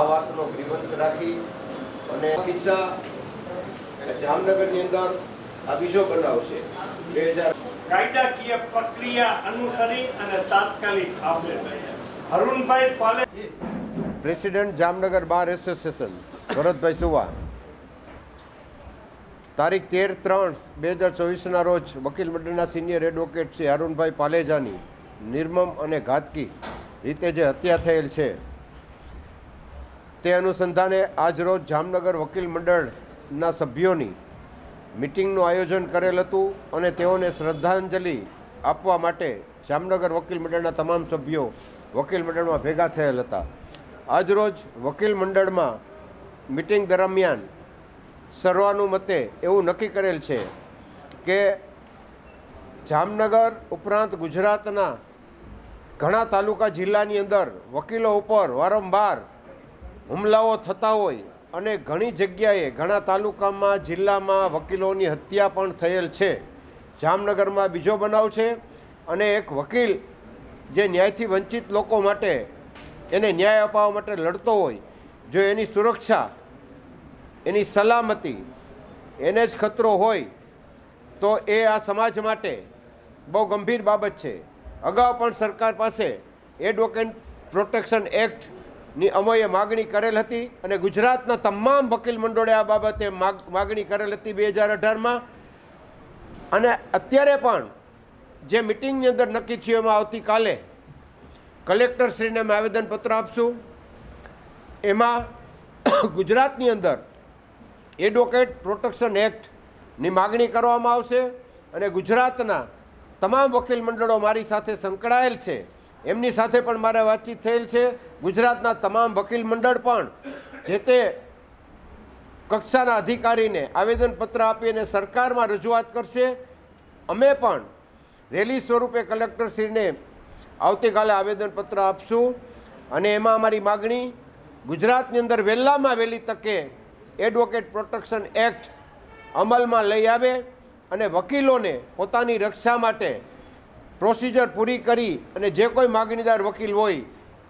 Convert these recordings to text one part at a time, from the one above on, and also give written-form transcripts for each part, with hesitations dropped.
આ વાતનો ગ્રીવન્સ રાખી અને કિસ્સા જામનગરની અંદર આ બીજો બનાવ છે 2000 કાયદાકીય પ્રક્રિયા અનુસરી અને તાત્કાલિક આપણે Arunbhai Pale president Jamnagar bar association Bharatbhai Suva તારીખ 13/3/2024ના રોજ વકીલ મંડળના સિનિયર એડવોકેટ શ્રી અરુણભાઈ પાલેજાની નિર્મમ અને ઘાતકી રીતે જે હત્યા થયેલ છે તે અનુસંધાને આજરોજ જામનગર વકીલ મંડળના સભ્યોની મિટિંગનું આયોજન કરેલ હતું અને તેઓને શ્રદ્ધાંજલિ આપવા માટે જામનગર વકીલ મંડળના તમામ સભ્યો વકીલ મંડળમાં ભેગા થયેલ હતા. આજરોજ વકીલ મંડળમાં મિટિંગ દરમિયાન સર્વાનુમતે એવું નક્કી કરેલ છે કે જામનગર ઉપરાંત ગુજરાતના ઘણા તાલુકા જિલ્લાની અંદર વકીલો ઉપર વારંવાર હુમલાઓ થતા હોય અને ઘણી જગ્યાએ ઘણા તાલુકામાં જિલ્લામાં વકીલોની હત્યા પણ થયેલ છે. જામનગરમાં બીજો બનાવ છે અને એક વકીલ જે ન્યાયથી વંચિત લોકો માટે એને ન્યાય અપાવવા માટે લડતો હોય, જો એની સુરક્ષા એની સલામતી એને જ ખતરો હોય તો એ આ સમાજ માટે બહુ ગંભીર બાબત છે. અગાઉ પણ સરકાર પાસે એડવોકેટ પ્રોટેક્શન એક્ટની અમોએ માગણી કરેલ હતી અને ગુજરાતના તમામ વકીલ મંડળોએ આ બાબતે માગણી કરેલ હતી 2018માં. અને અત્યારે પણ જે મિટિંગની અંદર નક્કી થયું એમાં આવતીકાલે કલેક્ટરશ્રીને અમે આવેદનપત્ર આપશું. એમાં ગુજરાતની અંદર એડવોકેટ પ્રોટેક્શન એક્ટની માગણી કરવામાં આવશે અને ગુજરાતના તમામ વકીલ મંડળો મારી સાથે સંકળાયેલ છે એમની સાથે પણ મારે વાતચીત થયેલ છે. ગુજરાતના તમામ વકીલ મંડળ પણ જે તે કક્ષાના અધિકારીને આવેદનપત્ર આપીને સરકારમાં રજૂઆત કરશે. અમે પણ રેલી સ્વરૂપે કલેક્ટરશ્રીને આવતીકાલે આવેદનપત્ર આપશું અને એમાં અમારી માગણી ગુજરાતની અંદર વહેલામાં વહેલી તકે એડવોકેટ પ્રોટેક્શન એક્ટ અમલમાં લઈ આવે અને વકીલોને પોતાની રક્ષા માટે પ્રોસિજર પૂરી કરી અને જે કોઈ માગણીદાર વકીલ હોય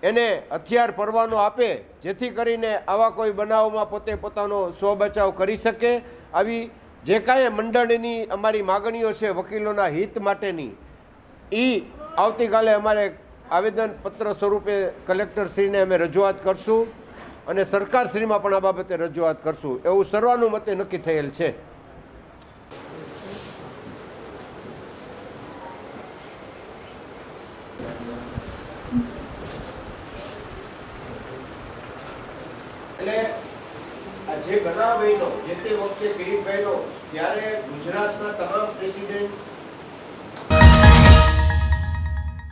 એને હથિયાર પરવાનો આપે, જેથી કરીને આવા કોઈ બનાવમાં પોતે પોતાનો સ્વબચાવ કરી શકે. આવી જે કાંઈ મંડળની અમારી માગણીઓ છે વકીલોના હિત માટેની, એ આવતીકાલે અમારે આવેદનપત્ર સ્વરૂપે કલેક્ટરશ્રીને અમે રજૂઆત કરશું અને સરકારશ્રીમાં પણ આ બાબતે રજૂઆત કરશું એવું સર્વાનુમતે નક્કી થયેલ છે. એટલે આ જે બનાવ બન્યો જે તે વખતે કિરીટભાઈનો, ત્યારે ગુજરાતના તમામ પ્રેસિડેન્ટ